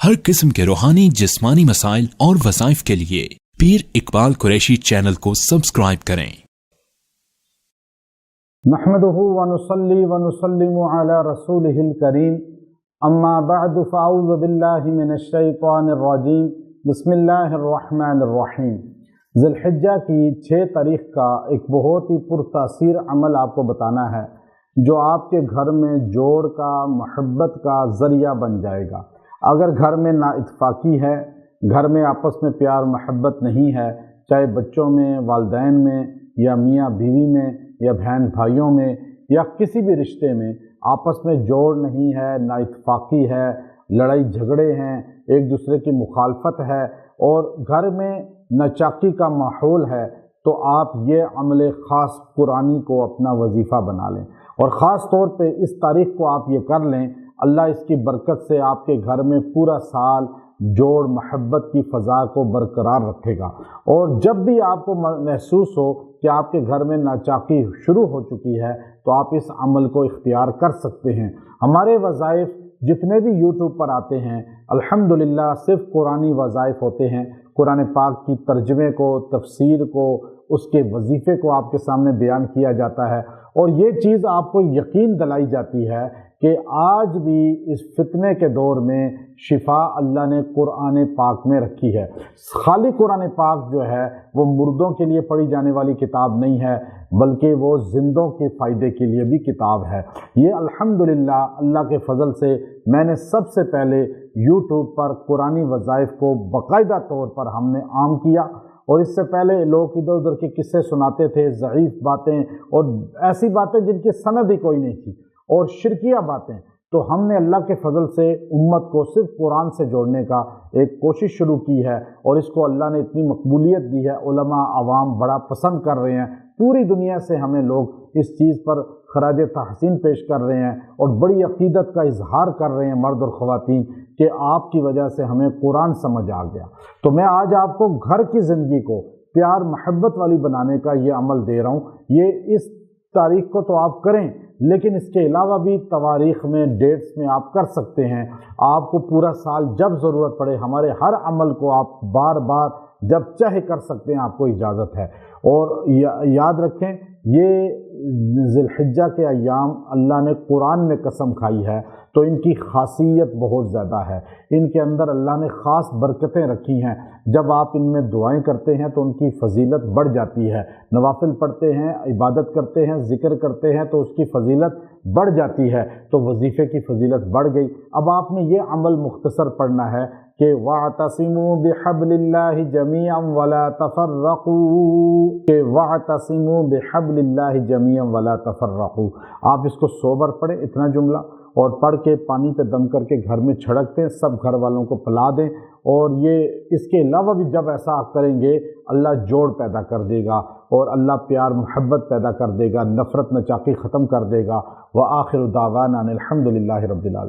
हर किस्म के रूहानी जिस्मानी मसाइल और वज़ाइफ के लिए पीर इकबाल कुरैशी चैनल को सब्सक्राइब करें। नहमदुहु व नुसल्ली व नुसल्लिमु अला रसूलिहिल करीम, अम्मा बअद फ़अऊज़ु बिल्लाहि मिनश शैतानिर रजीम, बिस्मिल्लाहिर रहमानिर रहीम। ज़िलहिज्जा की 6 तारीख़ का एक बहुत ही पुरतासीर अमल आपको बताना है जो आपके घर में जोड़ का, मोहब्बत का ज़रिया बन जाएगा। अगर घर में नाइत्फ़ाक़ी है, घर में आपस में प्यार मोहब्बत नहीं है, चाहे बच्चों में, वालिदैन में, या मियाँ बीवी में, या बहन भाइयों में, या किसी भी रिश्ते में आपस में जोड़ नहीं है, नाइत्फ़ाक़ी है, लड़ाई झगड़े हैं, एक दूसरे की मुखालफत है और घर में नाचाकी का माहौल है, तो आप ये अमल ख़ास कुरानी को अपना वजीफ़ा बना लें और ख़ास तौर पे इस तारीख़ को आप ये कर लें। अल्लाह इसकी बरकत से आपके घर में पूरा साल जोड़ मोहब्बत की फ़ज़ा को बरकरार रखेगा। और जब भी आपको महसूस हो कि आपके घर में नाचाकी शुरू हो चुकी है तो आप इस अमल को इख्तियार कर सकते हैं। हमारे वज़ाइफ जितने भी यूट्यूब पर आते हैं अल्हम्दुलिल्लाह सिर्फ़ कुरानी वज़ाइफ होते हैं। कुरान पाक की तर्जमे को, तफसीर को, उसके वजीफ़े को आपके सामने बयान किया जाता है और ये चीज़ आपको यकीन दिलाई जाती है कि आज भी इस फितने के दौर में शिफा अल्लाह ने कुरान पाक में रखी है। खाली कुरान पाक जो है वो मुर्दों के लिए पढ़ी जाने वाली किताब नहीं है, बल्कि वो जिंदों के फ़ायदे के लिए भी किताब है। ये अल्हम्दुलिल्लाह अल्लाह के फ़ज़ल से मैंने सबसे पहले यूट्यूब पर कुरानी वज़ाइफ को बाकायदा तौर पर हमने आम किया और इससे पहले लोग इधर उधर के किस्से सुनाते थे, ज़ईफ़ बातें और ऐसी बातें जिनकी सनद ही कोई नहीं थी और शिरकिया बातें। तो हमने अल्लाह के फ़ज़ल से उम्मत को सिर्फ कुरान से जोड़ने का एक कोशिश शुरू की है और इसको अल्लाह ने इतनी मकबूलियत दी है, उलमा अवाम बड़ा पसंद कर रहे हैं। पूरी दुनिया से हमें लोग इस चीज़ पर खराज तहसीन पेश कर रहे हैं और बड़ी अक़ीदत का इजहार कर रहे हैं मर्द और ख़वातीन कि आपकी वजह से हमें कुरान समझ आ गया। तो मैं आज आपको घर की ज़िंदगी को प्यार मोहब्बत वाली बनाने का ये अमल दे रहा हूँ। ये इस तारीख़ को तो आप करें, लेकिन इसके अलावा भी तवारीख़ में, डेट्स में आप कर सकते हैं। आपको पूरा साल जब ज़रूरत पड़े हमारे हर अमल को आप बार बार जब चाहे कर सकते हैं, आपको इजाज़त है। और याद रखें ये ज़िलहिज्जा के अय्याम अल्लाह ने कुरान में कसम खाई है तो इनकी खासियत बहुत ज़्यादा है। इनके अंदर अल्लाह ने ख़ास बरकतें रखी हैं। जब आप इनमें दुआएं करते हैं तो उनकी फजीलत बढ़ जाती है। नवाफिल पढ़ते हैं, इबादत करते हैं, ज़िक्र करते हैं तो उसकी फजीलत बढ़ जाती है। तो वजीफ़े की फजीलत बढ़ गई। अब आपने ये अमल मुख्तसर पढ़ना है कि वातसिमू बिहब्लिल्लाहि जमीअन वला तफर्रक़ू, कि वातसिमू बिहब्लिल्लाहि जमीअन वला तफर्रक़ू। आप इसको सोबर पढ़ें इतना जुमला और पढ़ के पानी पे दम करके घर में छिड़क दें, सब घर वालों को पिला दें। और ये इसके अलावा भी जब ऐसा आप करेंगे अल्लाह जोड़ पैदा कर देगा और अल्लाह प्यार मोहब्बत पैदा कर देगा, नफ़रत नचाकी ख़त्म कर देगा। व आखिर दावाना अनिल हम्दुलिल्लाहि रब्बिल आलमीन।